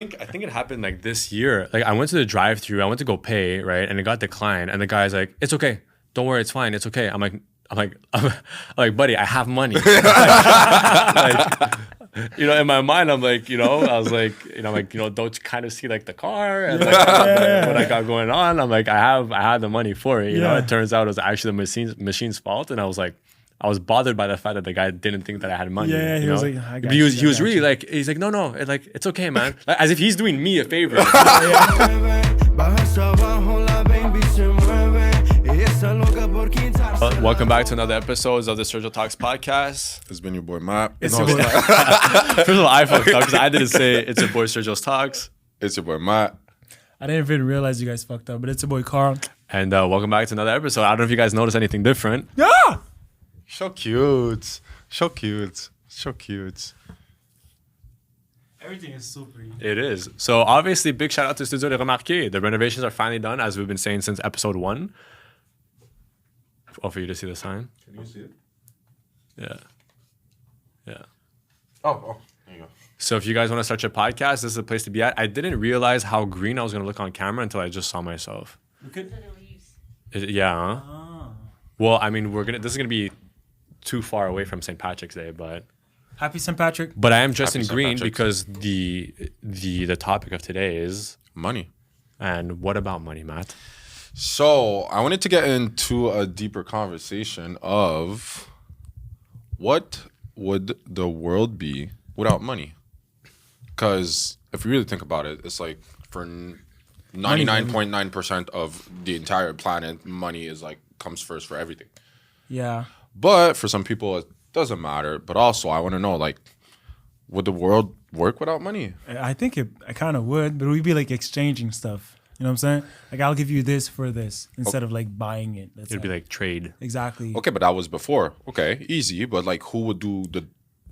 I think it happened like this year. Like I went to the drive-thru, I went to go pay, right, and it got declined. And the guy's like, "It's okay, don't worry, it's fine, it's okay." I'm like, buddy, I have money. In my mind, I'm like, I was like, don't you kind of see like the car and like, what I got going on? I'm like, I had the money for it. You know, it turns out it was actually the machine's fault, and I was bothered by the fact that the guy didn't think that I had money. Yeah, he was like, he was really like, he's like, no, it's okay, man. Like, as if he's doing me a favor. Welcome back to another episode of the Sergio Talks podcast. It's been your boy Matt. First of all, I fucked up because I didn't say it's your boy Sergio's Talks. It's your boy Matt. I didn't even realize you guys fucked up, but it's your boy Carl. And welcome back to another episode. I don't know if you guys noticed anything different. Yeah! So cute. So cute. So cute. Everything is super. It is. So obviously, big shout out to Studio de Remarquer. The renovations are finally done, as we've been saying since episode 1. Oh, for you to see the sign? Can you see it? Yeah. Oh, there you go. So if you guys want to start your podcast, this is the place to be at. I didn't realize how green I was going to look on camera until I just saw myself. Yeah, huh? Oh. Well, I mean, this is going to be too far away from St. Patrick's Day, but Happy St. Patrick. But I am dressed in Happy St. green Patrick's. because the topic of today is Money. And what about money, Matt? So I wanted to get into a deeper conversation of what would the world be without money? Because if you really think about it, it's like for 99.9% of the entire planet, money is like comes first for everything. Yeah. But for some people, it doesn't matter. But also, I want to know, like, would the world work without money? I think it kind of would, but we'd be like exchanging stuff. You know what I'm saying? Like, I'll give you this for this instead of like buying it. It'd be like trade. Exactly. Okay, but that was before. Okay, easy. But like, who would do the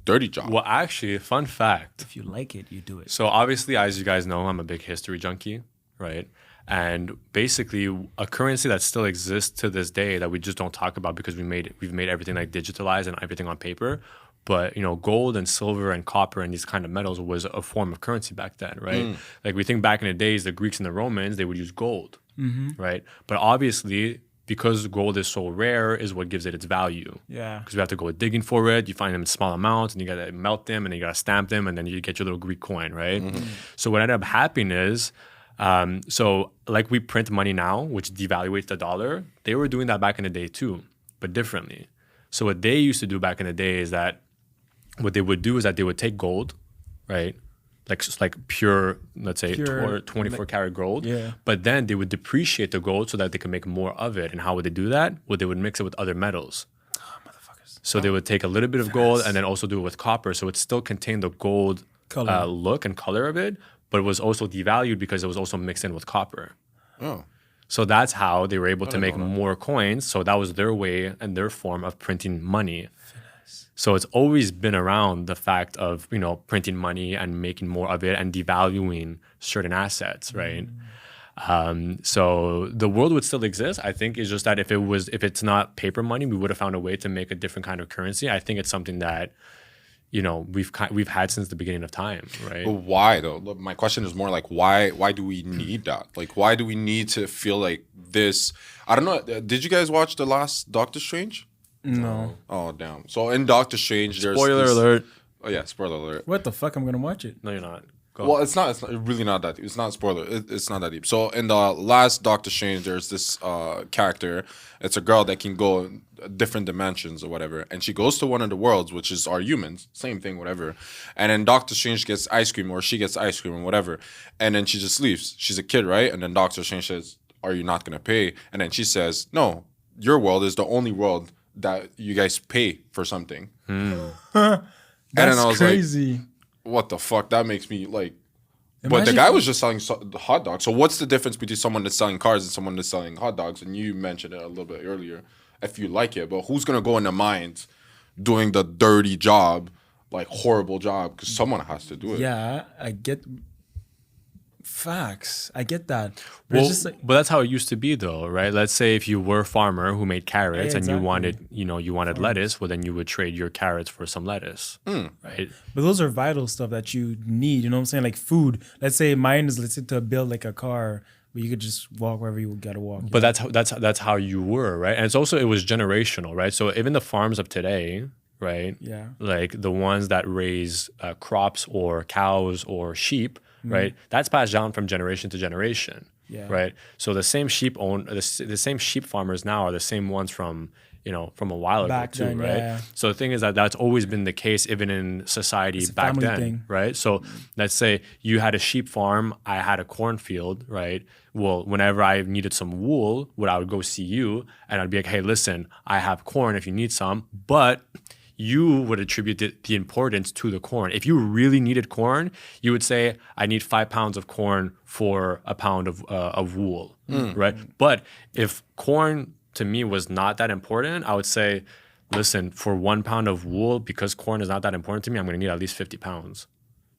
dirty job? Well, actually, fun fact. If you like it, you do it. So obviously, as you guys know, I'm a big history junkie, right? And basically, a currency that still exists to this day that we just don't talk about because we've made everything like digitalized and everything on paper. But gold and silver and copper and these kind of metals was a form of currency back then, right? Like we think back in the days, the Greeks and the Romans, they would use gold, right? But obviously, because gold is so rare, is what gives it its value. Yeah. Because we have to go digging for it. You find them in small amounts, and you gotta melt them, and then you gotta stamp them, and then you get your little Greek coin, right? So what ended up happening is, so like we print money now, which devaluates the dollar. They were doing that back in the day too, but differently. So what they used to do back in the day is that what they would do is that they would take gold, right? Like pure, let's say 24 karat gold. Yeah. But then they would depreciate the gold so that they could make more of it. And how would they do that? Well, they would mix it with other metals. Motherfuckers. So they would take a little bit of gold and then also do it with copper. So it still contained the gold Color. look and color of it, but it was also devalued because it was also mixed in with copper. Oh. So that's how they were able to make more coins. So that was their way and their form of printing money. So it's always been around the fact of, printing money and making more of it and devaluing certain assets, right? So the world would still exist. I think it's just that if it's not paper money, we would have found a way to make a different kind of currency. I think it's something that, we've had since the beginning of time, right? But why though? Look, my question is more like why do we need that? Like why do we need to feel like this? I don't know. Did you guys watch the last Doctor Strange? No. Oh damn. So in Doctor Strange there's Spoiler alert. Oh yeah, spoiler alert. What the fuck? I'm going to watch it. No, you're not. Go. Well, it's not really not that deep. It's not spoiler. It's not that deep. So in the last Doctor Strange, there's this character. It's a girl that can go in different dimensions or whatever, and she goes to one of the worlds, which is our humans. Same thing, whatever. And then Doctor Strange gets ice cream, or she gets ice cream, or whatever. And then she just leaves. She's a kid, right? And then Doctor Strange says, "Are you not gonna pay?" And then she says, "No, your world is the only world that you guys pay for something." That's And then I was crazy. like, what the fuck? That makes me like. But the Imagine- guy was just selling the hot dogs. So what's the difference between someone that's selling cars and someone that's selling hot dogs? And you mentioned it a little bit earlier, if you like it. But who's gonna go in the mines doing the dirty job, like horrible job? Because someone has to do it. Yeah, I get. Facts. I get that. But Well, it's just like, but that's how it used to be, though, right? Let's say if you were a farmer who made carrots Yeah, and you exactly. wanted lettuce, well, then you would trade your carrots for some lettuce, right? but those are vital stuff that you need. You know what I'm saying? Like food. Let's say mine is, let's say, to build like a car, but you could just walk wherever you gotta walk. But that's how you were, right? And it's also, it was generational, right? So even the farms of today, right? Yeah. Like the ones that raise crops or cows or sheep, right? That's passed down from generation to generation, Yeah. right? So the same the same sheep farmers now are the same ones from from a while Back ago too, then, right? yeah. So the thing is that that's always been the case, even in society It's a back family then, thing. right? So let's say you had a sheep farm, I had a cornfield, right? Well, whenever I needed some wool, I would go see you, and I'd be like, hey, listen, I have corn if you need some, but you would attribute the importance to the corn. If you really needed corn, you would say, I need 5 pounds of corn for a pound of wool, right? But if corn to me was not that important, I would say, listen, for 1 pound of wool, because corn is not that important to me, I'm going to need at least 50 pounds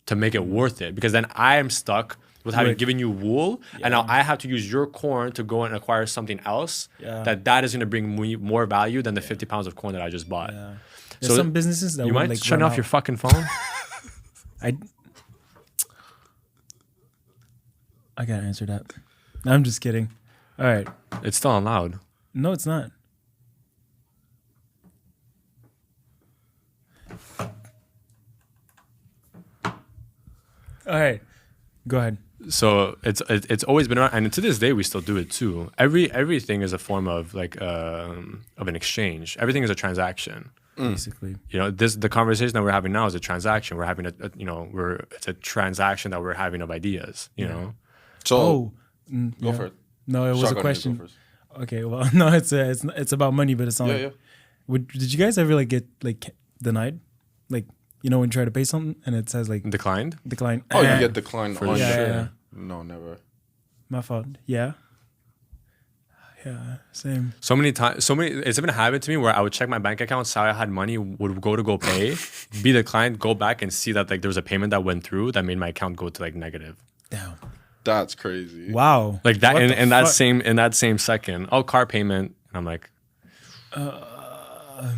to make it worth it. Because then I am stuck with having Right. given you wool, and now I have to use your corn to go and acquire something else Yeah. that is going to bring me more value than the 50 pounds of corn that I just bought. Yeah. There's some businesses that You would mind like shutting run off your out. fucking phone? I gotta answer that. I'm just kidding. All right. It's still on loud. No, it's not. All right. Go ahead. So it's always been around, and to this day we still do it too. Everything is a form of of an exchange. Everything is a transaction. Basically. The conversation that we're having now is a transaction. We're having it's a transaction that we're having of ideas. You know. So Oh. go for it. No, it was Shotgun, a you go question. first. Okay, well, no, it's about money, but it's not. Yeah, yeah. Did you guys ever get denied? Like, when you try to pay something and it says Declined. decline. Oh, you get declined on Yeah, sure. yeah. No, never. My fault. Yeah. Yeah. Same. So many times, it's been a habit to me where I would check my bank account, saw I had money, would go pay, be declined, go back and see that there was a payment that went through that made my account go to negative. Damn. That's crazy. Wow. Like that What the in that fuck? same second. Oh, car payment. And I'm like,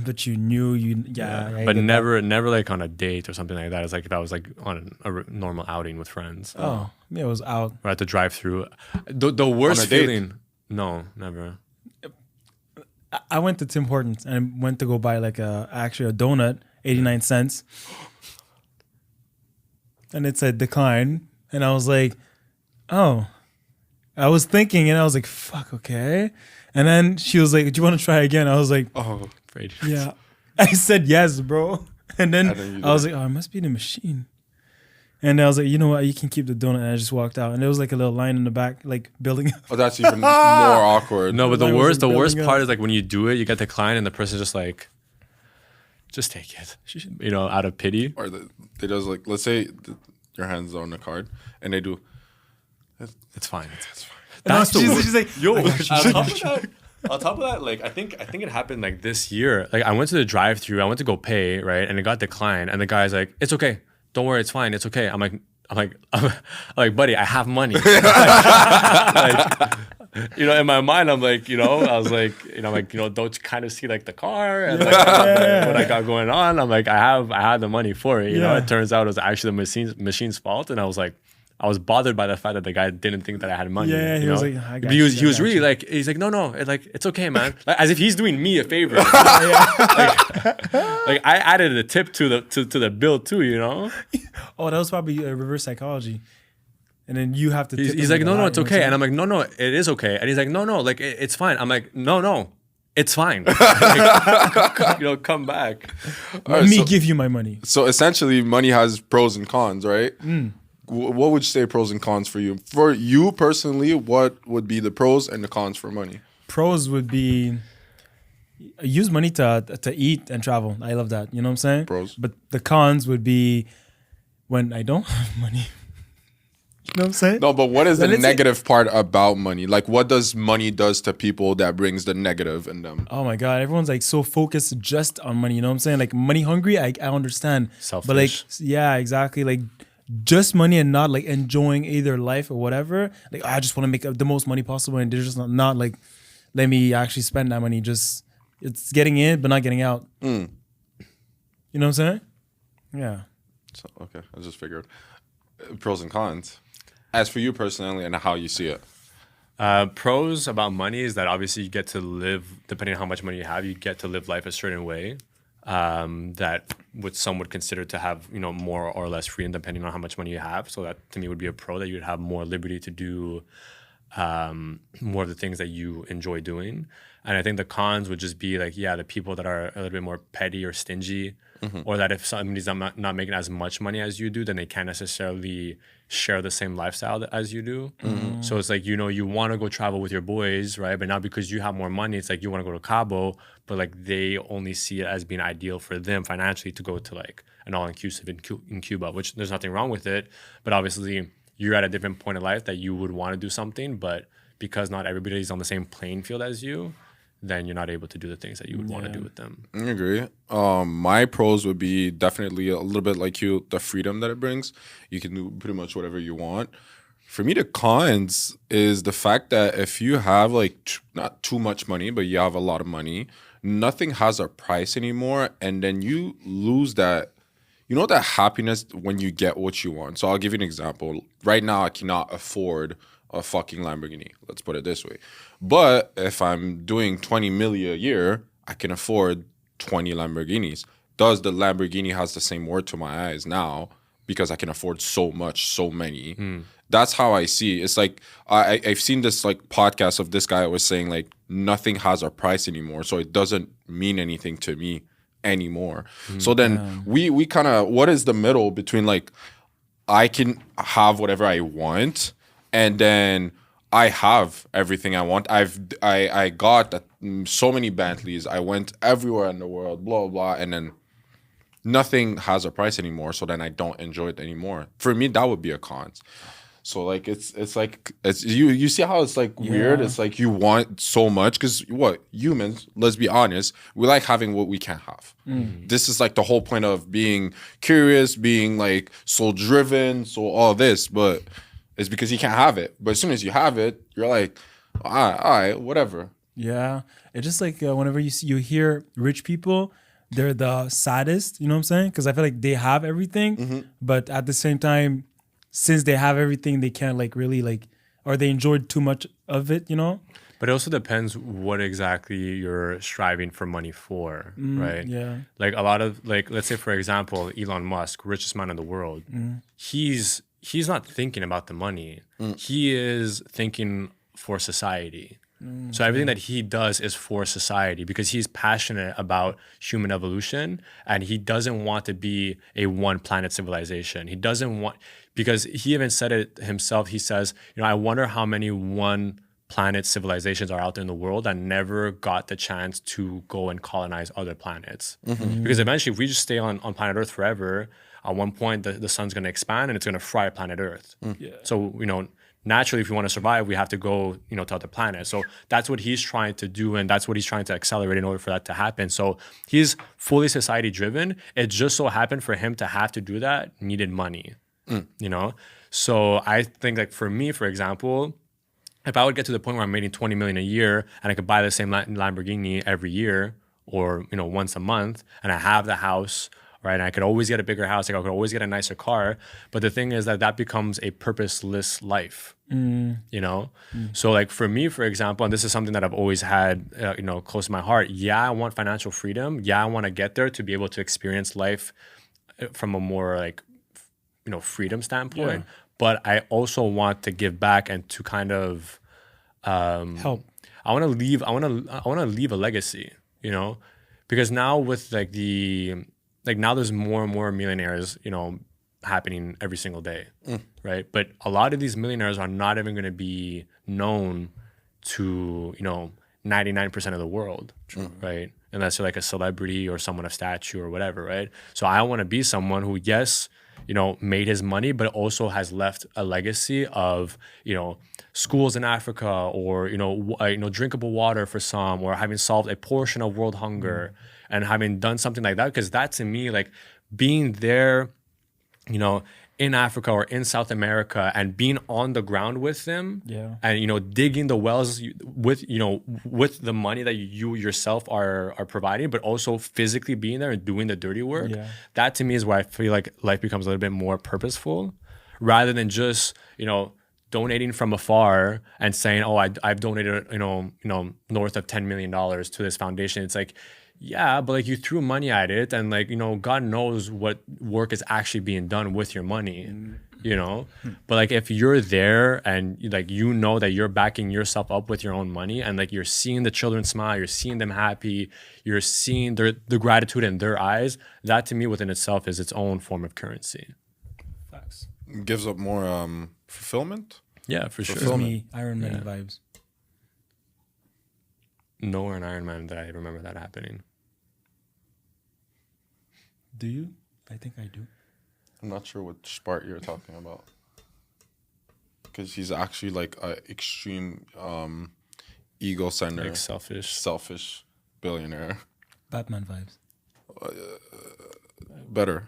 But you knew you. Yeah. I but get never like on a date or something like that. It's like if I was like on a normal outing with friends. that. Oh, yeah, it was out. Or at the drive-through. The worst On a date? feeling. No, never. I went to Tim Hortons and I went to go buy actually a donut, 89 cents. And it said decline. And I was like, oh. I was thinking and I was like, fuck, okay. And then she was like, do you want to try again? I was like, Oh, afraid. yeah. I said yes, bro. And then And then you I was did. like, oh, it must be the machine. And I was like, you know what? You can keep the donut. And I just walked out. And there was like a little line in the back, like building up. Oh, that's even more awkward. No, but Mine the worst wasn't part building up. is like when you do it, you get declined and the person's just like, just take it. Out of pity. Or they does like, let's say your hands are on the card, and they do. It's fine. That's she's like, Yo, on top of that, like I think it happened like this year. Like I went to the drive-through, I went to go pay, right, and it got declined, and the guy's like, "It's okay, don't worry, it's fine, it's okay." I'm like, buddy, I have money. In my mind, I'm like, I was like, don't you kind of see like the car and like, what I got going on? I'm like, I had the money for it. Yeah. It turns out it was actually the machine's fault, and I was like. I was bothered by the fact that the guy didn't think that I had money. Yeah, he you was know? like, I got But he you, was I got really you. like, he's like, no, it's okay, man. Like, as if he's doing me a favor. Like I added a tip to the bill too, oh, that was probably reverse psychology. And then you have to. tip He's them like, a lot, it's you know what okay, I'm and I'm like, no, it is okay, and he's like, no, like it's fine. I'm like, no, it's fine. Like, come back. saying? All right, Let me so- give you my money. So essentially, money has pros and cons, right? What would you say pros and cons for you? For you personally, what would be the pros and the cons for money? Pros would be use money to eat and travel. I love that. You know what I'm saying? Pros. But the cons would be when I don't have money. You know what I'm saying? No, but what is the Then it's like- negative part about money? Like, what does money does to people that brings the negative in them? Oh my God, everyone's like so focused just on money. You know what I'm saying? Like money hungry, I understand. Selfish. But like, yeah, exactly. Like just money and not like enjoying either life or whatever. Like I just want to make the most money possible, and they're just not like, let me actually spend that money. Just it's getting in but not getting out. You know what I'm saying? Yeah. So, okay, I just figured. Pros and cons. As for you personally and how you see it. Pros about money is that obviously you get to live, depending on how much money you have, you get to live life a certain way that some would consider to have, you know, more or less freedom depending on how much money you have. So that to me would be a pro, that you'd have more liberty to do more of the things that you enjoy doing. And I think the cons would just be like, yeah, the people that are a little bit more petty or stingy, or that if somebody's not making as much money as you do, then they can't necessarily share the same lifestyle as you do. So it's like, you know, you want to go travel with your boys, right? But now because you have more money, it's like you want to go to Cabo, but like they only see it as being ideal for them financially to go to like an all-inclusive in Cuba, which there's nothing wrong with it. But obviously you're at a different point of life that you would want to do something, but because not everybody's on the same playing field as you, then you're not able to do the things that you would want to do with them. I agree. My pros would be definitely a little bit like you, the freedom that it brings. You can do pretty much whatever you want. For me, the cons is the fact that if you have like not too much money, but you have a lot of money, nothing has a price anymore. And then you lose that, you know, that happiness when you get what you want. So I'll give you an example. Right now, I cannot afford a fucking Lamborghini. Let's put it this way. But if I'm doing 20 million a year, I can afford 20 Lamborghinis. Does the Lamborghini has the same worth to my eyes now because I can afford so much, so many. That's how I see it. It's like I've seen this like podcast of this guy was saying like nothing has a price anymore, so it doesn't mean anything to me anymore. So then we kind of, what is the middle between like I can have whatever I want and then I have everything I want. I got so many Bentleys. I went everywhere in the world, blah, blah, and then nothing has a price anymore. So then I don't enjoy it anymore. For me, that would be a con. So like it's like you see how it's like weird. It's like you want so much because what humans, let's be honest, we like having what we can't have. This is like the whole point of being curious, being like so driven, so all this, but it's because you can't have it. But as soon as you have it, you're like, all right, whatever. Yeah. It's just like whenever you hear rich people, they're the saddest, you know what I'm saying? Because I feel like they have everything, but at the same time, since they have everything, they can't like really like, or they enjoyed too much of it, you know? But it also depends what exactly you're striving for money for, right? Yeah. Like a lot of, like, let's say, for example, Elon Musk, richest man in the world, he's not thinking about the money. He is thinking for society. So everything that he does is for society because he's passionate about human evolution and he doesn't want to be a one planet civilization. He doesn't want, because he even said it himself. He says, you know, I wonder how many one planet civilizations are out there in the world that never got the chance to go and colonize other planets. Because eventually if we just stay on planet Earth forever, at one point the sun's going to expand and it's going to fry planet Earth. So, you know, naturally, if we want to survive, we have to go, you know, to other planets. So that's what he's trying to do, and that's what he's trying to accelerate in order for that to happen. So he's fully society driven. It just so happened for him to have to do that needed money, you know. So I think, like for me, for example, if I would get to the point where I'm making 20 million a year and I could buy the same Lamborghini every year, or you know, once a month, and I have the house. Right, and I could always get a bigger house. Like I could always get a nicer car. But the thing is that becomes a purposeless life. You know. So like for me, for example, and this is something that I've always had, you know, close to my heart. Yeah, I want financial freedom. Yeah, I want to get there to be able to experience life from a more like, you know, freedom standpoint. But I also want to give back and to kind of Help. I want to leave. I want to leave a legacy. You know, because now with like now there's more and more millionaires, you know, happening every single day, right? But a lot of these millionaires are not even going to be known to, you know, 99% of the world, right? Unless you're like a celebrity or someone of stature or whatever, right? So I want to be someone who, yes, you know, made his money, but also has left a legacy of, you know, schools in Africa or, you know, drinkable water for some, or having solved a portion of world hunger. And having done something like that, because that to me, like being there, you know, in Africa or in South America and being on the ground with them, and digging the wells with the money that you yourself are providing, but also physically being there and doing the dirty work. That to me is where I feel like life becomes a little bit more purposeful, rather than just donating from afar and saying, oh, I've donated north of $10 million to this foundation. It's like, yeah, but like you threw money at it, and like God knows what work is actually being done with your money, But like if you're there and like that you're backing yourself up with your own money, and like you're seeing the children smile, you're seeing them happy, you're seeing the gratitude in their eyes, that to me within itself is its own form of currency. Facts. Gives up more fulfillment. Yeah, for sure. Gives me Iron Man vibes. Nowhere in Iron Man that I remember that happening. Do you? I think I do. I'm not sure which part you're talking about. Because he's actually like an extreme ego-centered, like selfish billionaire. Batman vibes. Better.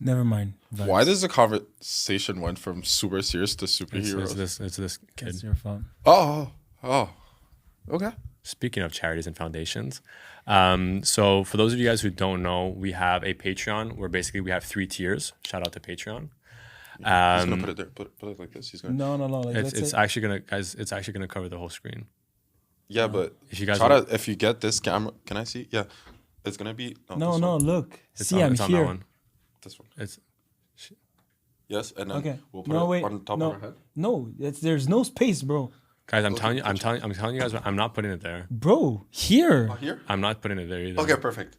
Never mind. Vibes. Why does the conversation went from super serious to superheroes? It's this kid. It's your fault. Oh. Okay. Speaking of charities and foundations, so for those of you guys who don't know, we have a Patreon where basically we have 3 tiers. Shout out to Patreon. He's gonna put it there. Put it like this. He's gonna. No. Like, it's actually gonna cover the whole screen. Yeah, but if you guys if you get this camera, can I see? Yeah, it's gonna be. No. Look. It's see, on, I'm it's on here. that one. This one. It's yes, and then okay. we'll put it on top of our head. No, there's no space, bro. Guys, I'm telling you guys, I'm not putting it there. Bro, here. Oh, here? I'm not putting it there either. Okay, perfect.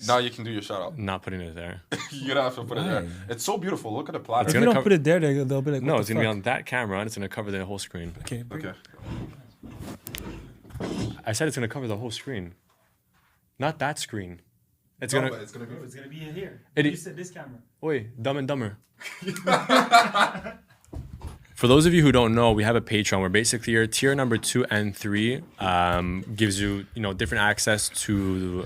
Now you can do your shout out. Not putting it there. You're gonna have to put it there. It's so beautiful. Look at the platter. If you don't put it there, they'll be like, no, what it's the gonna be fuck? on that camera and it's gonna cover the whole screen. Okay. I said it's gonna cover the whole screen, not that screen. It's gonna be in here. You said this camera. Wait, Dumb and Dumber. For those of you who don't know, we have a Patreon where basically your tier number 2 and 3 gives you different access to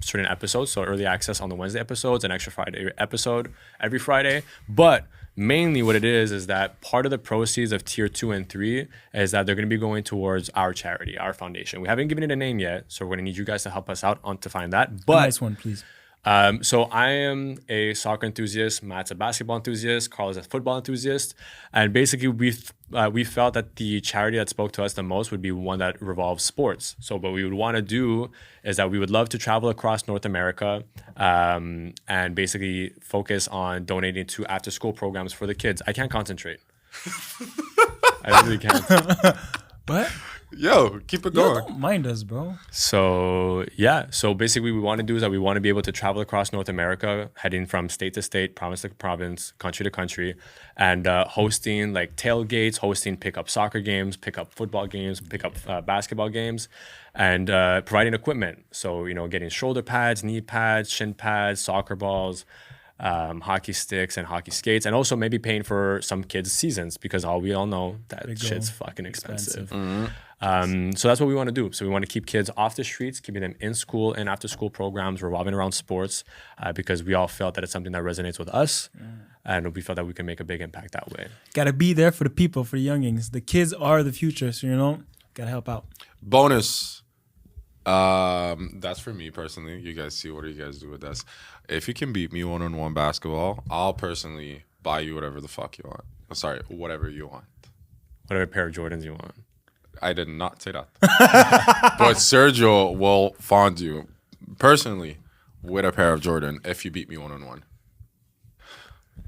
certain episodes. So early access on the Wednesday episodes, an extra Friday episode every Friday. But mainly what it is that part of the proceeds of tier 2 and 3 is that they're going to be going towards our charity, our foundation. We haven't given it a name yet, so we're going to need you guys to help us out to find that. But nice one, please. So I am a soccer enthusiast. Matt's a basketball enthusiast. Carl is a football enthusiast. And basically, we felt that the charity that spoke to us the most would be one that revolves sports. So what we would want to do is that we would love to travel across North America and basically focus on donating to after-school programs for the kids. I can't concentrate. I really can't. What? Yo, keep it going. Don't mind us, bro. So basically we want to do is that we want to be able to travel across North America, heading from state to state, province to province, country to country, and hosting like tailgates, hosting pickup soccer games, pickup football games, pickup basketball games, and providing equipment. So getting shoulder pads, knee pads, shin pads, soccer balls, hockey sticks and hockey skates, and also maybe paying for some kids' seasons, because we all know that shit's fucking expensive. So that's what we want to do. So we want to keep kids off the streets, keeping them in school and after school programs revolving around sports, because we all felt that it's something that resonates with us, and we felt that we can make a big impact that way. Gotta be there for the people, for the youngins. The kids are the future, so gotta help out. Bonus. That's for me personally. You guys see, what do you guys do with this? If you can beat me 1-on-1 basketball, I'll personally buy you whatever the fuck you want. Sorry, whatever you want. Whatever pair of Jordans you want. I did not say that. But Sergio will fund you personally with a pair of Jordan if you beat me 1-on-1.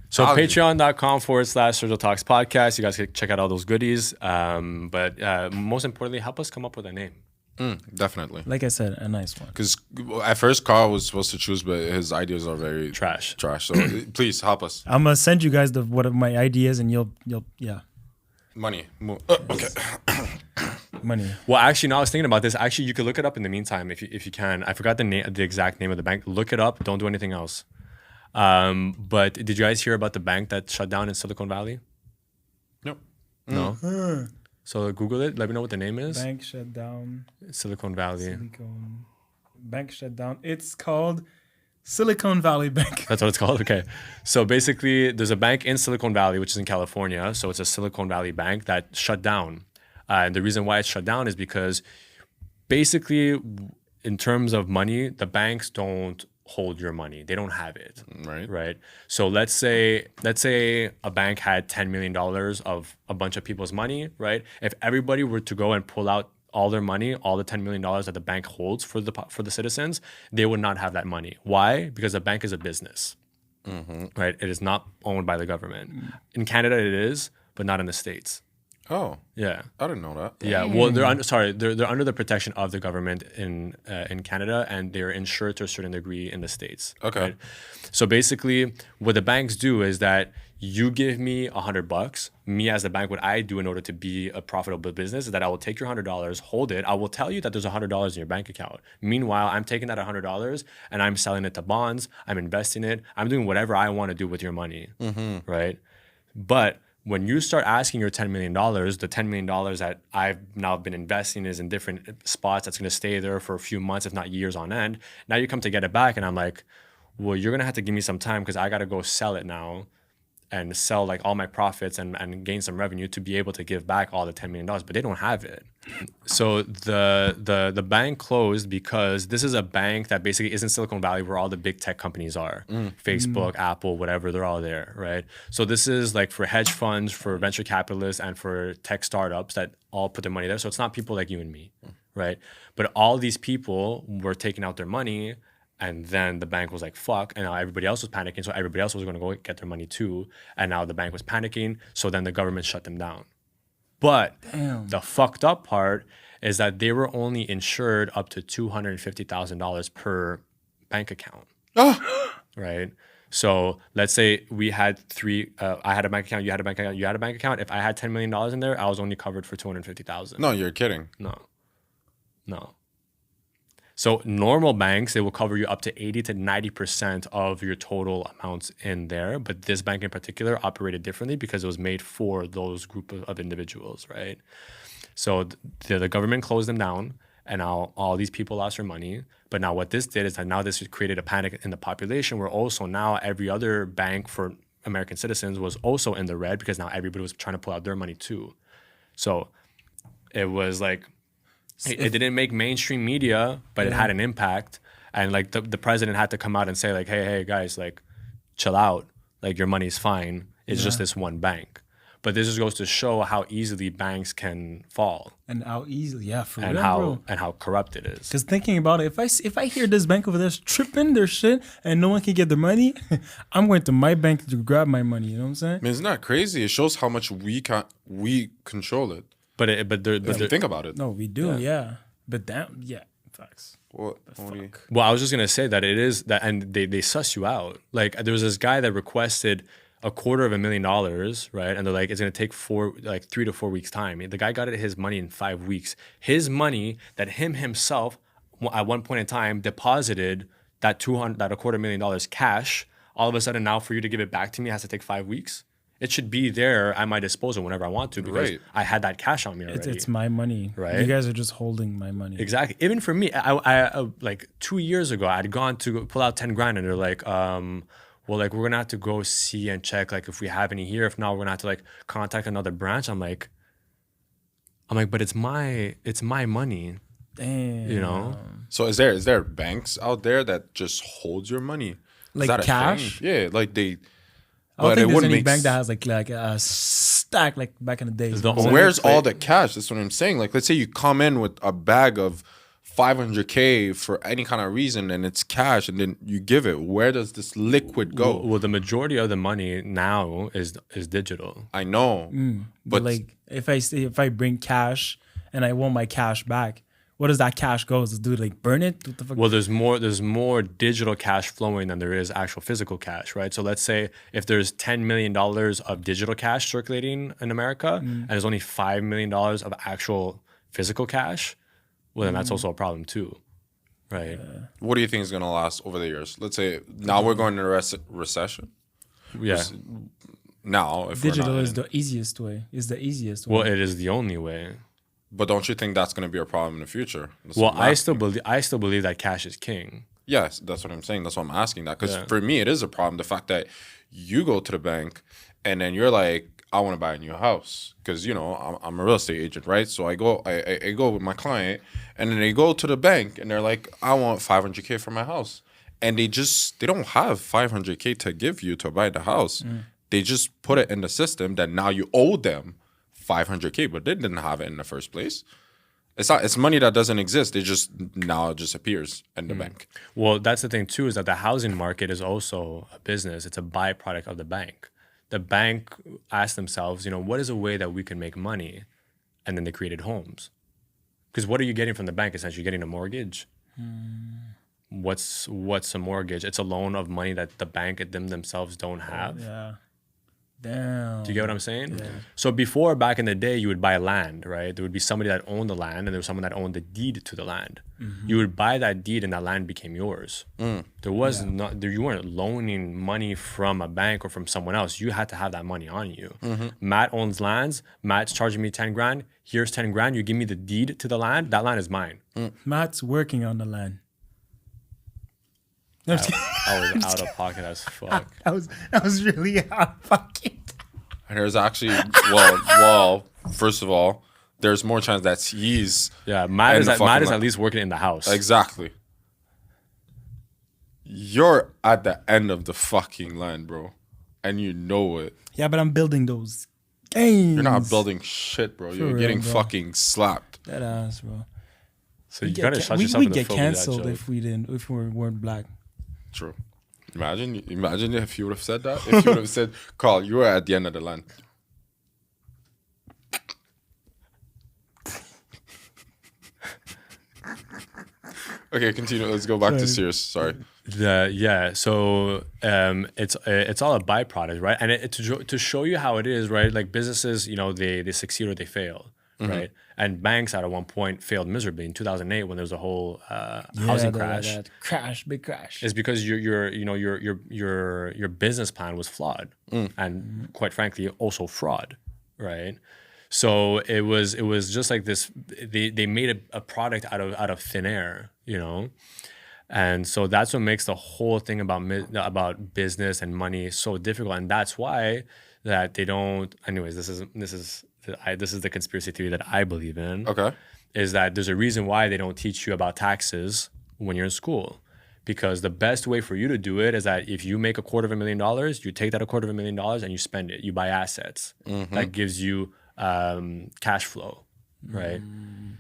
So patreon.com/Sergio Talks Podcast. You guys can check out all those goodies. But most importantly, help us come up with a name. Definitely. Like I said, a nice one. Because at first Carl was supposed to choose, but his ideas are very trash. So please help us. I'm gonna send you guys what of my ideas, and you'll money. Okay. Money. Well, actually, no, I was thinking about this. Actually, you could look it up in the meantime if you can. I forgot the exact name of the bank. Look it up. Don't do anything else. But did you guys hear about the bank that shut down in Silicon Valley? Nope. No. So Google it. Let me know what the name is. Bank shut down. Silicon Valley. Bank shut down. It's called Silicon Valley Bank. That's what it's called? Okay. So basically, there's a bank in Silicon Valley, which is in California. So it's a Silicon Valley bank that shut down. And the reason why it's shut down is because basically, in terms of money, the banks don't hold your money. They don't have it. Right. So let's say a bank had $10 million of a bunch of people's money, right? If everybody were to go and pull out all their money, all the $10 million that the bank holds for the citizens, they would not have that money. Why? Because the bank is a business, right? It is not owned by the government. In Canada, it is, but not in the States. Oh, yeah, I didn't know that. Yeah, well, they're under the protection of the government in Canada, and they're insured to a certain degree in the States. Okay. Right? So basically, what the banks do is that you give me $100. Me as the bank, what I do in order to be a profitable business is that I will take your $100, hold it. I will tell you that there's $100 in your bank account. Meanwhile, I'm taking that $100 and I'm selling it to bonds. I'm investing it. I'm doing whatever I want to do with your money, right? But when you start asking your $10 million, the $10 million that I've now been investing is in different spots that's going to stay there for a few months, if not years on end. Now you come to get it back and I'm like, well, you're going to have to give me some time because I got to go sell it now and sell like all my profits and gain some revenue to be able to give back all the $10 million, but they don't have it. So the bank closed because this is a bank that basically is in Silicon Valley where all the big tech companies are. Facebook, Apple, whatever, they're all there, right? So this is like for hedge funds, for venture capitalists, and for tech startups that all put their money there. So it's not people like you and me, right? But all these people were taking out their money. And then the bank was like, fuck. And now everybody else was panicking. So everybody else was going to go get their money too. And now the bank was panicking. So then the government shut them down. But the fucked up part is that they were only insured up to $250,000 per bank account. Right? So let's say we had I had a bank account, you had a bank account, you had a bank account. If I had $10 million in there, I was only covered for $250,000. No, you're kidding. No. So normal banks, they will cover you up to 80 to 90% of your total amounts in there. But this bank in particular operated differently because it was made for those group of individuals, right? So the government closed them down and now all these people lost their money. But now what this did is that now this created a panic in the population where also now every other bank for American citizens was also in the red because now everybody was trying to pull out their money too. So it was like, it didn't make mainstream media, but it had an impact. And like the president had to come out and say like, hey guys, like chill out. Like your money's fine. It's just this one bank. But this just goes to show how easily banks can fall. And how easily, for and real, and how corrupt it is. Because thinking about it, if I hear this bank over there's tripping their shit and no one can get their money, I'm going to my bank to grab my money. You know what I'm saying? I mean, isn't that crazy? It shows how much we control it. But think about it. No, we do, But damn, facts. What Well, I was just gonna say that it is that, and they suss you out. Like there was this guy that requested $250,000, right? And they're like, it's gonna take 3 to 4 weeks time. The guy got his money in 5 weeks. His money that himself at one point in time deposited that $250,000 cash. All of a sudden now for you to give it back to me has to take 5 weeks. It should be there at my disposal whenever I want to because I had that cash on me already. It's my money. Right? You guys are just holding my money. Exactly. Even for me, I like 2 years ago, I'd gone to pull out 10 grand and they're like, well, like we're going to have to go see and check like if we have any here. If not, we're going to have to like contact another branch. I'm like, but it's my money. Damn. You know? So is there banks out there that just hold your money? Like cash? Yeah, like they... I don't think there's any bank that has like a stack like back in the day. Where's all the cash? That's what I'm saying. Like, let's say you come in with a bag of $500K for any kind of reason and it's cash and then you give it. Where does this liquid go? Well, the majority of the money now is digital. I know. But like if I bring cash and I want my cash back, what does that cash go? Does do like burn it? What the fuck? Well, there's more digital cash flowing than there is actual physical cash, right? So let's say if there's $10 million of digital cash circulating in America and there's only $5 million of actual physical cash, well, then that's also a problem too, right? What do you think is going to last over the years? Let's say now we're going into a recession. Yeah. Now, if digital is the easiest way. Well, it is the only way. But don't you think that's going to be a problem in the future? Well, I still believe that cash is king. Yes, that's what I'm saying. That's why I'm asking that. Because Yeah. for me, it is a problem. The fact that you go to the bank and then you're like, I want to buy a new house. Because, you know, I'm a real estate agent, right? So I go with my client and then they go to the bank and they're like, I want 500K for my house. And they don't have 500K to give you to buy the house. They just put it in the system that now you owe them 500K, but they didn't have it in the first place. It's money that doesn't exist. It just now just appears in the bank. Well, that's the thing too, is that the housing market is also a business. It's a byproduct of the bank. The bank asked themselves, you know, what is a way that we can make money? And then they created homes. Because what are you getting from the bank? Essentially, you're getting a mortgage. What's a mortgage? It's a loan of money that the bank themselves don't have. Yeah. Damn. Do you get what I'm saying? Yeah. So before, back in the day, you would buy land, right? There would be somebody that owned the land and there was someone that owned the deed to the land. You would buy that deed and that land became yours. There was you weren't loaning money from a bank or from someone else. You had to have that money on you. Matt owns lands. Matt's charging me 10 grand. Here's 10 grand. You give me the deed to the land. That land is mine. Matt's working on the land. I was out of pocket as fuck. That was really out of pocket. And there's actually, well, first of all, there's more chance that he's Matt is at least working in the house. Exactly. You're at the end of the fucking land, bro, and you know it. Yeah, but I'm building those games. You're not building shit, bro. You're getting fucking slapped. That ass, bro. So you gotta shut yourself in the get foot with that canceled joke. if we weren't black. True. Imagine if you would have said that. If you would have said, Carl, you were at the end of the land. Okay, continue. Let's go back to Sears. Sorry. So it's all a byproduct, right? And to show you how it is, right? Like businesses, you know, they succeed or they fail, right? And banks at one point failed miserably in 2008 when there was a whole housing crash. Big crash. Is because your business plan was flawed and quite frankly also fraud, right? So it was just like this. They made a product out of thin air, you know, and so that's what makes the whole thing about business and money so difficult, and that's why that they don't. Anyways, this is the conspiracy theory that I believe in. Okay, is that there's a reason why they don't teach you about taxes when you're in school. Because the best way for you to do it is that if you make $250,000, you take that $250,000 and you spend it. You buy assets. That gives you cash flow, right?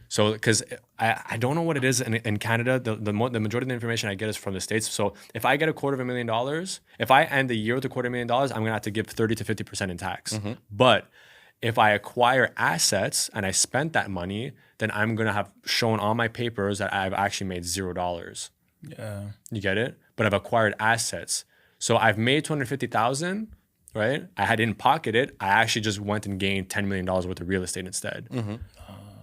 So, because I don't know what it is in Canada. The majority of the information I get is from the States. So if I get $250,000, if I end the year with $250,000, I'm gonna have to give 30 to 50% in tax. But if I acquire assets and I spent that money, then I'm gonna have shown on my papers that I've actually made $0. Yeah. You get it? But I've acquired assets. So I've made $250,000, right? I didn't pocket it. I actually just went and gained $10 million worth of real estate instead.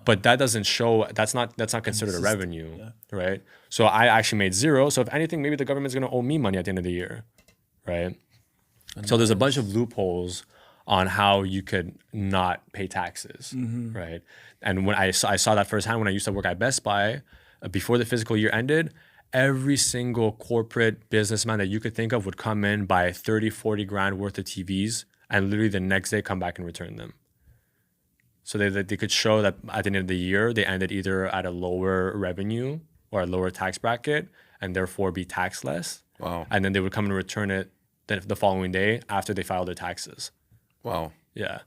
But that doesn't show, that's not considered a revenue, right? So I actually made $0. So if anything, maybe the government's gonna owe me money at the end of the year, right? So there's a bunch of loopholes on how you could not pay taxes, right? And when I saw that firsthand when I used to work at Best Buy, before the fiscal year ended, every single corporate businessman that you could think of would come in, buy 30, 40 grand worth of TVs, and literally the next day come back and return them. So they could show that at the end of the year, they ended either at a lower revenue or a lower tax bracket, and therefore be taxed less. Wow. And then they would come and return it the following day after they filed their taxes. Wow. Yeah.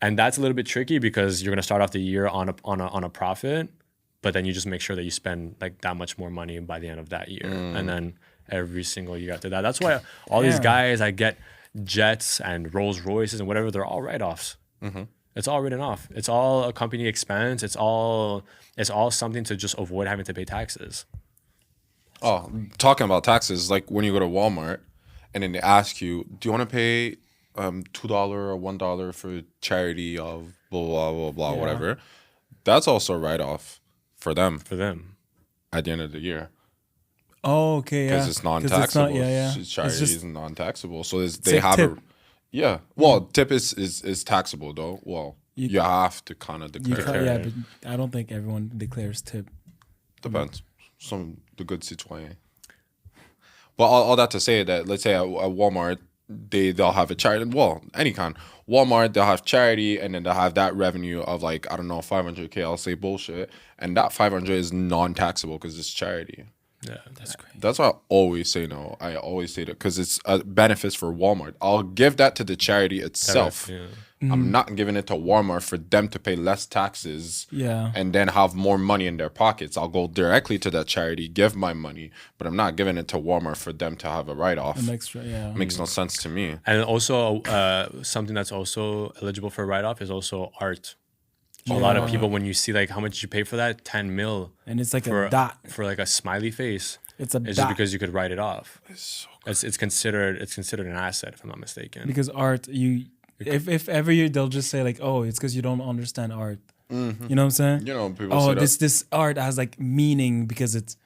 And that's a little bit tricky because you're going to start off the year on a profit, but then you just make sure that you spend like that much more money by the end of that year. And then every single year after that. That's why all these guys, I get jets and Rolls Royces and whatever, they're all write-offs. It's all written off. It's all a company expense. It's all something to just avoid having to pay taxes. Oh, talking about taxes, like when you go to Walmart and then they ask you, do you want to pay $2 or $1 for charity of blah, blah, blah, blah, whatever. That's also a write-off for them. For them. At the end of the year. Oh, okay, yeah. Because it's non-taxable. Charity is non-taxable. So they have tip. Well, tip is taxable, though. Well, you have to kind of declare. Yeah, but I don't think everyone declares tip. Depends. The good citoyen. But all that to say that, let's say at Walmart, they'll have a charity. Well, any kind. Walmart, they'll have charity, and then they'll have that revenue of like, I don't know, 500K. I'll say bullshit, and that 500 is non-taxable because it's charity. Yeah, That's crazy. That's why I always say no. I always say that because it's benefits for Walmart. I'll give that to the charity itself. yeah. I'm not giving it to Walmart for them to pay less taxes Yeah. and then have more money in their pockets. I'll go directly to that charity, give my money, but I'm not giving it to Walmart for them to have a write-off. An extra, yeah. Makes no sense to me. And also, something that's also eligible for write-off is also art. So a lot of people, when you see like how much you pay for that, 10 mil And it's like for a dot. for like a smiley face. It's a It's just dot. because you could write it off. It's It's considered an asset, if I'm not mistaken. Because art, if ever they'll just say like, oh, it's because you don't understand art. Mm-hmm. You know what I'm saying? You know, people Oh, say that. this art has like meaning because it's,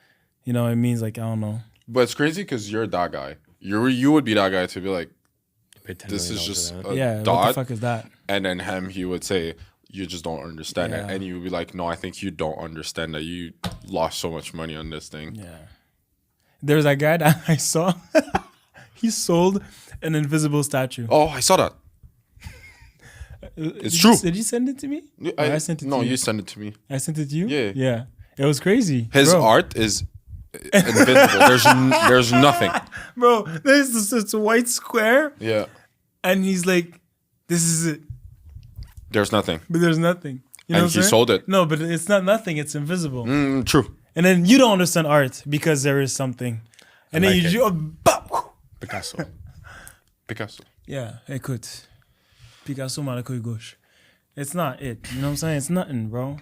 it means like, I don't know. But it's crazy because you're that guy. You would be that guy to be like, Pay $10 this is million just for that. a Yeah, what the dot. fuck is that? And then he would say, you just don't understand it. Yeah. And you would be like, no, I think you don't understand that you lost so much money on this thing. Yeah. There's that guy that I saw. He sold an invisible statue. Oh, I saw that. It's true. Did you send it to me? Or I sent it to No, you. you sent it to me. I sent it to you? Yeah. Yeah. It was crazy. His bro. art is invisible. There's nothing. Bro, there's this white square, Yeah. and he's like, this is it. There's nothing. But there's nothing. You know And what he I'm saying? sold it. No, but it's not nothing. It's invisible. True. And then you don't understand art because there is something. And then like you it. just... Picasso. Picasso. Yeah, écoute. Picasso m'a la couille gauche. It's not it. You know what I'm saying? It's nothing, bro.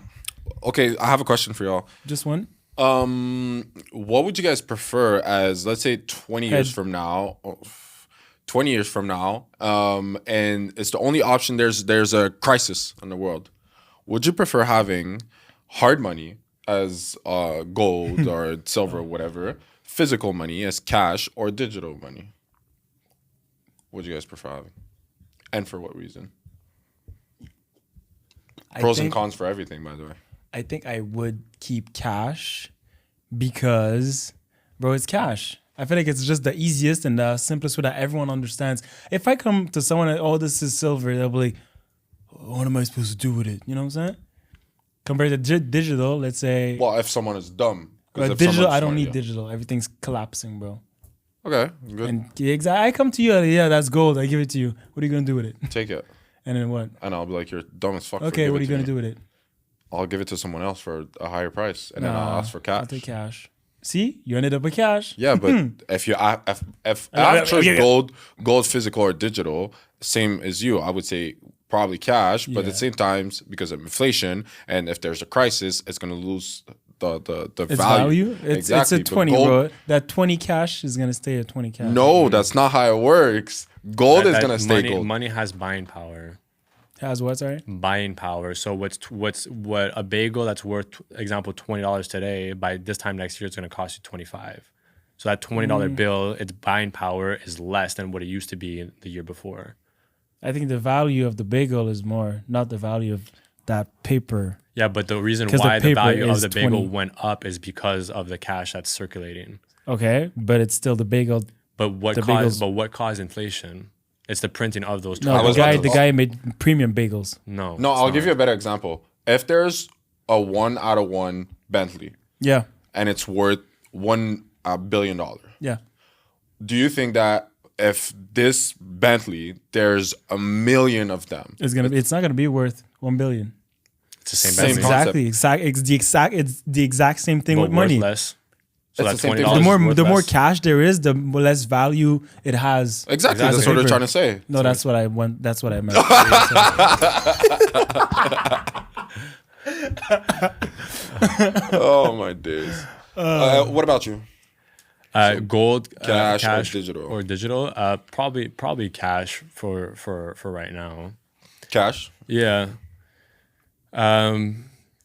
Okay, I have a question for y'all. Just one. What would you guys prefer as, let's say, 20 years from now? 20 years from now, and it's the only option. There's a crisis in the world. Would you prefer having hard money as gold or silver or whatever, physical money as cash, or digital money? What would you guys prefer having, and for what reason? Pros and cons for everything, by the way. I think I would keep cash because, bro, it's cash. I feel like it's just the easiest and the simplest way that everyone understands. If I come to someone and, oh, this is silver, they'll be like, what am I supposed to do with it? You know what I'm saying? Compared to digital, let's say. Well, if someone is dumb. 'Cause But if digital, someone's I don't smart, need yeah. digital. Everything's collapsing, bro. Okay, good. And I come to you, yeah, that's gold. I give it to you. What are you gonna do with it? Take it. And then what? And I'll be like, you're dumb as fuck. for Okay, what are you giving gonna it to do me. with it? I'll give it to someone else for a higher price, and then I'll ask for cash. I'll take cash. See, you ended up with cash. Yeah, but if you if I chose gold physical or digital, same as you, I would say probably cash. But at the same time, because of inflation, and if there's a crisis, it's gonna lose the It's value. value. It's Exactly, a but 20, gold- bro. That 20 cash is gonna stay at 20 cash. No, that's not how it works. Gold is That gonna stay money, gold. money has buying power. Has what? Sorry. Buying power. So what a bagel that's worth, example, $20 today, by this time next year it's going to cost you 25. So that $20 bill, its buying power is less than what it used to be the year before. I think the value of the bagel is more, not the value of that paper. Yeah, but the reason 'Cause the why the paper value of is the bagel 20. went up is because of the cash that's circulating. Okay, but it's still the bagel. But what The caused bagels- what caused inflation? It's the printing of those No, was the about guy, to- the guy made premium bagels. No. No, it's I'll not. give you a better example. If there's a 1 out of 1 Bentley Yeah, and it's worth $1 billion, yeah. do you think that if this Bentley, there's a million of them, It's not gonna be worth 1 billion. It's the same, Same Bentley, concept. Exactly. It's the exact same thing but with worth money. less. So It's that the same thing. $20 The is more worth less. cash there is, the less value it has. exactly, as a that's what they're paper. trying to say. No, that's what I want. That's what I meant. Oh my days. What about you? Gold, Cash or digital? or digital. Probably cash for right now. Cash? Yeah.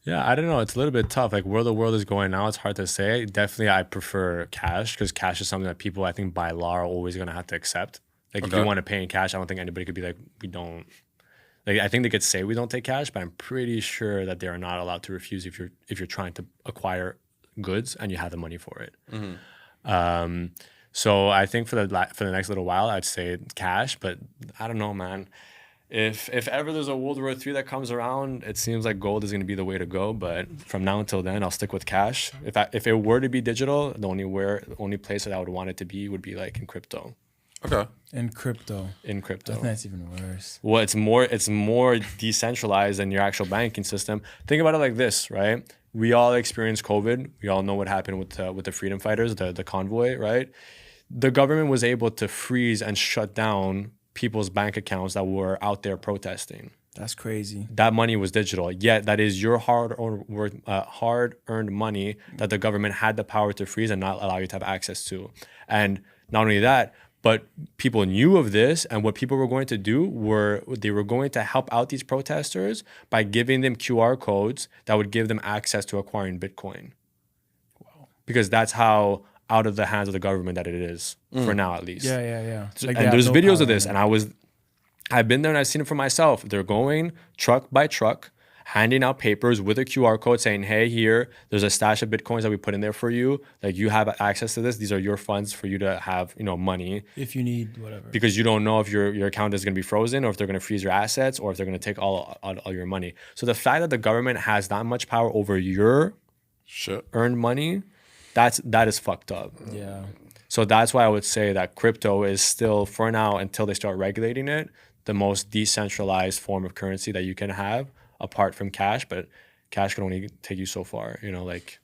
Yeah, I don't know. It's a little bit tough. Like where the world is going now, it's hard to say. Definitely, I prefer cash because cash is something that people, I think, by law, are always going to have to accept. Like if you Okay. want to pay in cash, I don't think anybody could be like, we don't. Like I think they could say we don't take cash, but I'm pretty sure that they are not allowed to refuse if you're trying to acquire goods and you have the money for it. So I think for the next little while, I'd say cash, but I don't know, man. If ever there's a World War III that comes around, it seems like gold is going to be the way to go. But from now until then, I'll stick with cash. If it were to be digital, the only place that I would want it to be would be like in crypto. Okay. In crypto. In crypto. I think that's even worse. Well, it's more decentralized than your actual banking system. Think about it like this, right? We all experienced COVID. We all know what happened with the freedom fighters, the convoy, right? The government was able to freeze and shut down people's bank accounts that were out there protesting. That's crazy. That money was digital. Yet that is your hard-earned money that the government had the power to freeze and not allow you to have access to. And not only that, but people knew of this, and what people were going to do they were going to help out these protesters by giving them QR codes that would give them access to acquiring Bitcoin. Wow. Because that's how out of the hands of the government that it is, for now at least. Yeah. Like and there's videos of this, and I've been there and I've seen it for myself. They're going truck by truck, handing out papers with a QR code saying, hey, there's a stash of Bitcoins that we put in there for you. Like, you have access to this. These are your funds for you to have, money. If you need whatever. Because you don't know if your account is going to be frozen, or if they're going to freeze your assets, or if they're going to take all your money. So the fact that the government has that much power over your earned money, that is fucked up. Yeah. So that's why I would say that crypto is still, for now, until they start regulating it, the most decentralized form of currency that you can have, apart from cash. But cash can only take you so far. Like,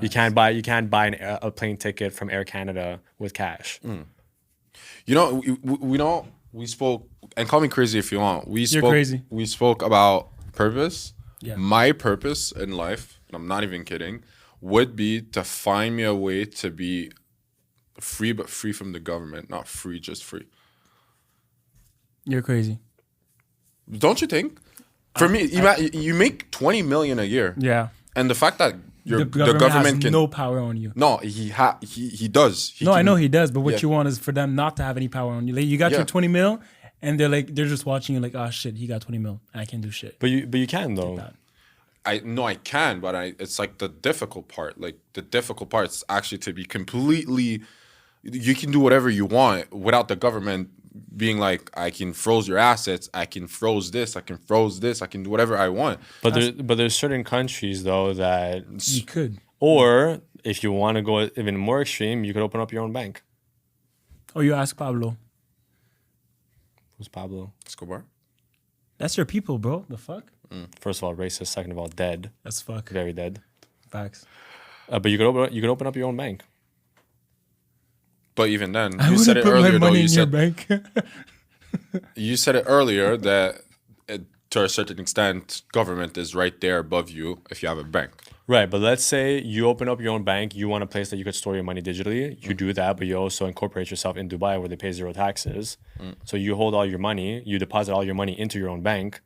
you can't buy a plane ticket from Air Canada with cash. We spoke, and call me crazy if you want. You're crazy. We spoke about purpose. Yeah. My purpose in life, and I'm not even kidding, would be to find me a way to be free, but free from the government, not free, just free. You're crazy. Don't you think? For me, you make 20 million a year. Yeah. And the fact that the government has can no power on you. No, he does. I know he does, but what you want is for them not to have any power on you. Like, you got your 20 mil, and they're just watching you like, oh shit, he got 20 mil. I can't do shit. But you can though. I know I can, but it's like the difficult part. Like, the difficult part is actually to be completely. You can do whatever you want without the government being like, I can froze your assets, I can froze this, I can froze this, I can do whatever I want. But there's certain countries though that you could. Or if you want to go even more extreme, you could open up your own bank. Oh, you ask Pablo. Who's Pablo Escobar? That's your people, bro. The fuck? First of all, racist. Second of all, dead. That's fuck. Very dead. Facts. But you could open up your own bank. But even then, you said it earlier. Though you said bank. You said it earlier that to a certain extent, government is right there above you if you have a bank. Right, but let's say you open up your own bank. You want a place that you could store your money digitally. You do that, but you also incorporate yourself in Dubai where they pay zero taxes. So you hold all your money. You deposit all your money into your own bank.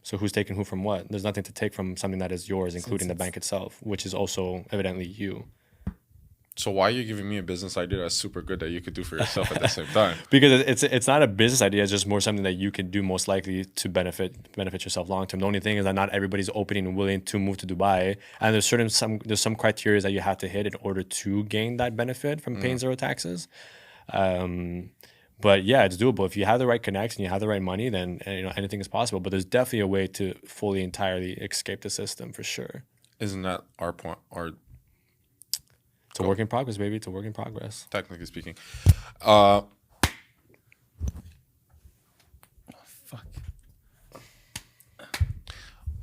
So who's taking who from what? There's nothing to take from something that is yours, including the bank itself, which is also evidently you. So why are you giving me a business idea that's super good that you could do for yourself at the same time? Because it's not a business idea. It's just more something that you can do most likely to benefit yourself long term. The only thing is that not everybody's opening and willing to move to Dubai, and there's some criteria that you have to hit in order to gain that benefit from paying zero taxes. But yeah, it's doable if you have the right connects and you have the right money. Then anything is possible. But there's definitely a way to fully entirely escape the system for sure. Isn't that our point? It's a work in progress, baby. It's a work in progress. Technically speaking. Fuck.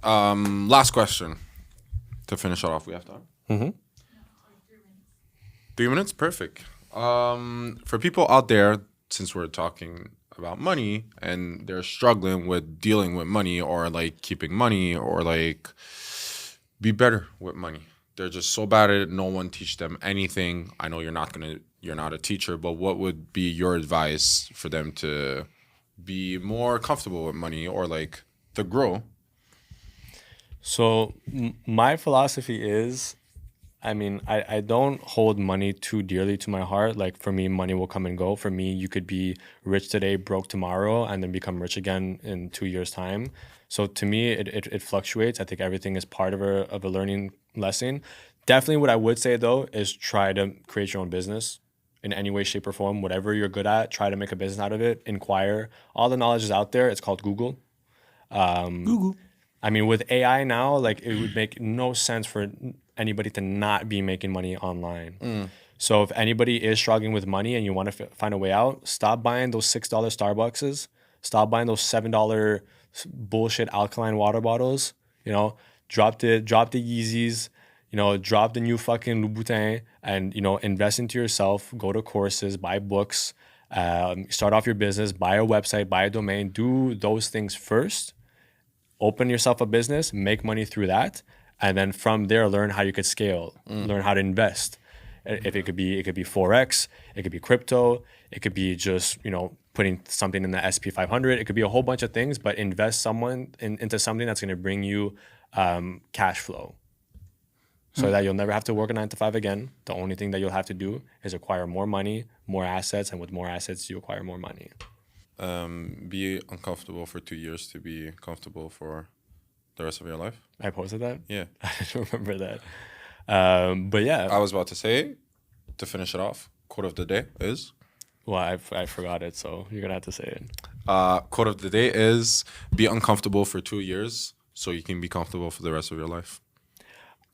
Last question. To finish it off, we have time. 3 minutes? Perfect. For people out there, since we're talking about money and they're struggling with dealing with money or like keeping money or like be better with money. They're just so bad at it. No one teach them anything. I know you're not a teacher, but what would be your advice for them to be more comfortable with money or like to grow? So my philosophy is, I don't hold money too dearly to my heart. Like, for me, money will come and go. For me, you could be rich today, broke tomorrow, and then become rich again in 2 years' time. So to me, it fluctuates. I think everything is part of a learning lesson. Definitely what I would say though is try to create your own business in any way, shape, or form. Whatever you're good at, try to make a business out of it. Inquire. All the knowledge is out there. It's called Google. Google. I mean, with AI now, like it would make no sense for anybody to not be making money online. So if anybody is struggling with money and you want to find a way out, stop buying those $6 Starbuckses. Stop buying those $7 bullshit alkaline water bottles. You know, drop the Yeezys. You know, drop the new fucking Louboutin and, you know, invest into yourself. Go to courses, buy books, start off your business, buy a website, buy a domain. Do those things first. Open yourself a business, make money through that, and then from there learn how you could scale, learn how to invest. If it could be Forex, it could be crypto, it could be just, you know, putting something in the SP 500. It could be a whole bunch of things, but invest into something that's going to bring you cash flow, so that you'll never have to work a 9 to 5 again. The only thing that you'll have to do is acquire more money, more assets, and with more assets, you acquire more money. Be uncomfortable for 2 years to be comfortable for the rest of your life. I posted that? Yeah. I don't remember that. But yeah. I was about to say, to finish it off, quote of the day is? Well, I forgot it, so you're going to have to say it. Quote of the day is, be uncomfortable for 2 years so you can be comfortable for the rest of your life.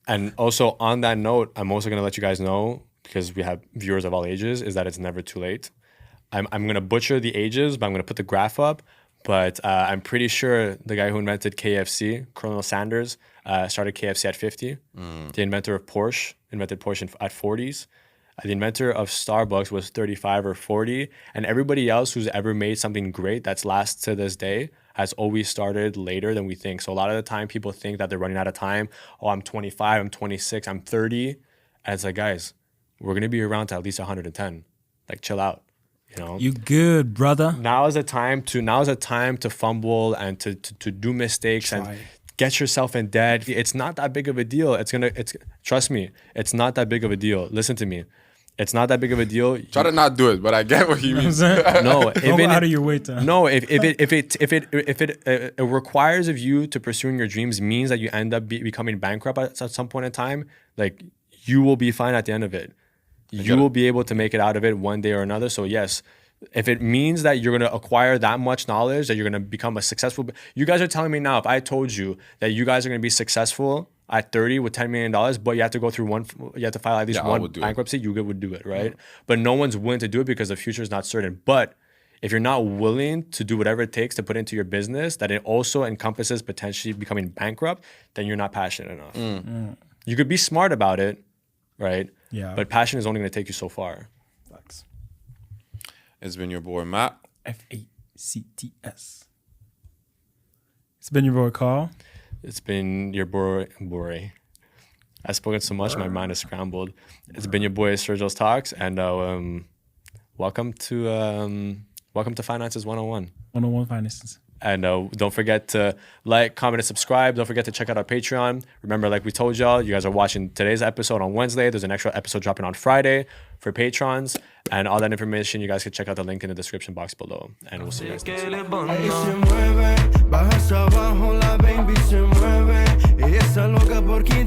And also on that note, I'm also going to let you guys know, because we have viewers of all ages, is that it's never too late. I'm going to butcher the ages, but I'm going to put the graph up. But I'm pretty sure the guy who invented KFC, Colonel Sanders, started KFC at 50. The inventor of Porsche invented Porsche at 40s. The inventor of Starbucks was 35 or 40. And everybody else who's ever made something great that's lasts to this day has always started later than we think. So a lot of the time people think that they're running out of time. Oh, I'm 25, I'm 26, I'm 30. And it's like, guys, we're going to be around to at least 110. Like, chill out. You know, you good, brother. Now is a time to fumble and to do mistakes and get yourself in debt. It's not that big of a deal. Trust me, it's not that big of a deal. Listen to me. It's not that big of a deal. Try to not do it, but I get what you mean. No, go out of your way to. No, if it requires of you to pursuing your dreams means that you end up becoming bankrupt at some point in time, like, you will be fine at the end of it. You will be able to make it out of it one day or another. So yes, if it means that you're going to acquire that much knowledge, that you're going to become a successful, you guys are telling me now, if I told you that you guys are going to be successful at 30 with $10 million, but you have to go through you have to file at least one bankruptcy, you would do it, right? But no one's willing to do it because the future is not certain. But if you're not willing to do whatever it takes to put into your business, that it also encompasses potentially becoming bankrupt, then you're not passionate enough. You could be smart about it, right? Yeah. But passion is only going to take you so far. Facts. It's been your boy, Matt. FACTS. It's been your boy, Carl. It's been your boy. I've spoken so much, my mind is scrambled. It's been your boy, Sergio's Talks, and welcome to Finances 101. 101 Finances. And don't forget to like, comment, and subscribe. Don't forget to check out our Patreon. Remember, like we told y'all, you guys are watching today's episode on Wednesday. There's an extra episode dropping on Friday for patrons. And all that information, you guys can check out the link in the description box below. And we'll see you guys next week.